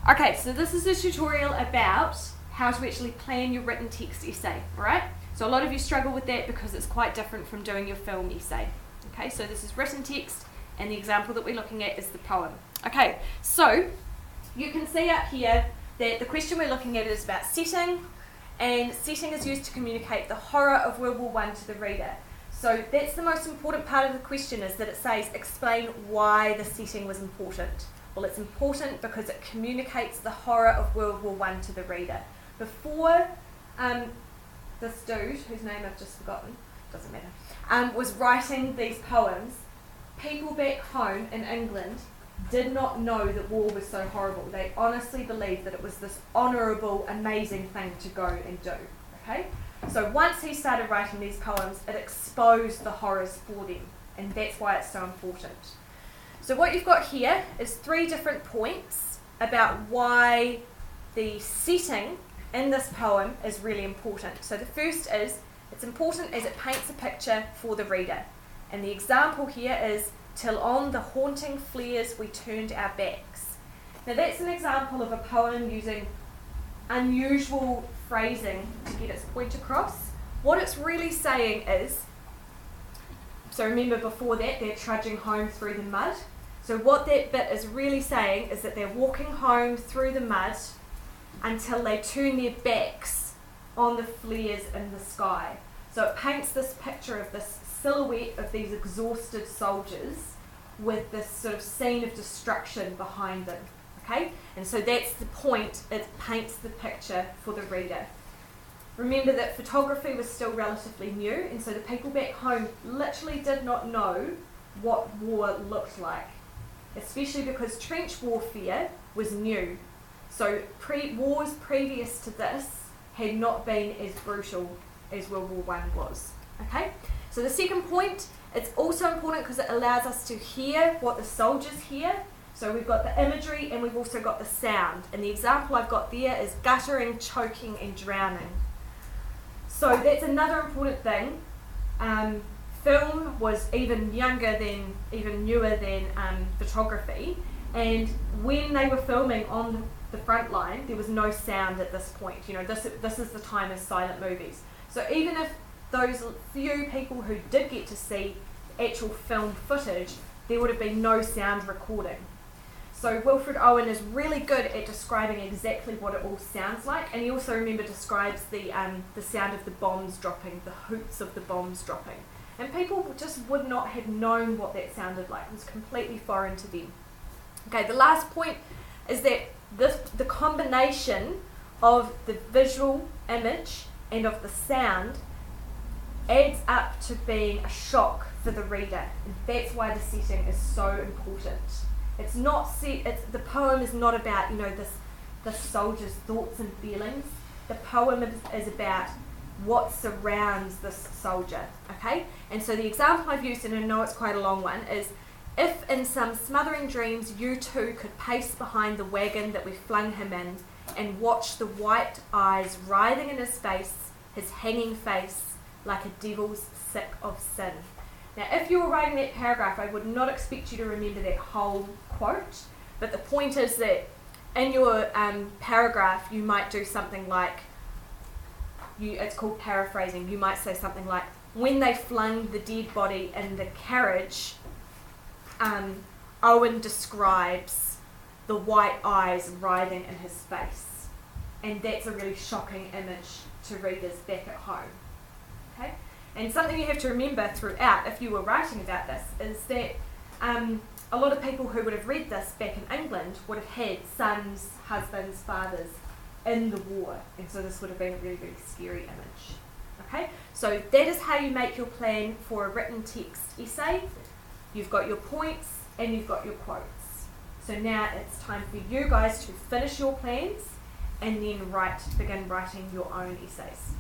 Okay, so this is a tutorial about how to actually plan your written text essay, alright? So a lot of you struggle with that because it's quite different from doing your film essay. Okay, so this is written text, and the example that we're looking at is the poem. Okay, so you can see up here that the question we're looking at is about setting, and setting is used to communicate the horror of World War I to the reader. So that's the most important part of the question, is that it says, explain why the setting was important. Well, it's important because it communicates the horror of World War I to the reader. Before this dude, whose name I've just forgotten, doesn't matter, was writing these poems, people back home in England did not know that war was so horrible. They honestly believed that it was this honourable, amazing thing to go and do. Okay? So once he started writing these poems, it exposed the horrors for them, and that's why it's so important. So what you've got here is 3 different points about why the setting in this poem is really important. So the first is, it's important as it paints a picture for the reader. And the example here is, till on the haunting flares we turned our backs. Now that's an example of a poem using unusual phrasing to get its point across. What it's really saying is, so remember before that they're trudging home through the mud. So what that bit is really saying is that they're walking home through the mud until they turn their backs on the flares in the sky. So it paints this picture of this silhouette of these exhausted soldiers with this sort of scene of destruction behind them. Okay? And so that's the point, it paints the picture for the reader. Remember that photography was still relatively new, and so the people back home literally did not know what war looked like, especially because trench warfare was new. So wars previous to this had not been as brutal as World War I was. Okay? So the second point, it's also important because it allows us to hear what the soldiers hear. So we've got the imagery and we've also got the sound. And the example I've got there is guttering, choking and drowning. So that's another important thing. Film was even newer than photography. And when they were filming on the front line, there was no sound at this point. You know, this is the time of silent movies. So even if those few people who did get to see actual film footage, there would have been no sound recording. So Wilfred Owen is really good at describing exactly what it all sounds like, and he also, remember, describes the sound of the bombs dropping, the hoots of the bombs dropping. And people just would not have known what that sounded like. It was completely foreign to them. Okay, the last point is that the combination of the visual image and of the sound adds up to being a shock for the reader, and that's why the setting is so important. It's not the poem is not about, you know, the soldier's thoughts and feelings. The poem is about what surrounds this soldier. Okay, and so the example I've used, and I know it's quite a long one, is, if in some smothering dreams you too could pace behind the wagon that we flung him in, and watch the white eyes writhing in his face, his hanging face, like a devil's sick of sin. Now, if you were writing that paragraph, I would not expect you to remember that whole quote, but the point is that in your paragraph, you might do something like, it's called paraphrasing, you might say something like, when they flung the dead body in the carriage, Owen describes the white eyes writhing in his face. And that's a really shocking image to readers back at home. Okay? And something you have to remember throughout, if you were writing about this, is that a lot of people who would have read this back in England would have had sons, husbands, fathers in the war. And so this would have been a really, really scary image. Okay? So that is how you make your plan for a written text essay. You've got your points and you've got your quotes. So now it's time for you guys to finish your plans and then begin writing your own essays.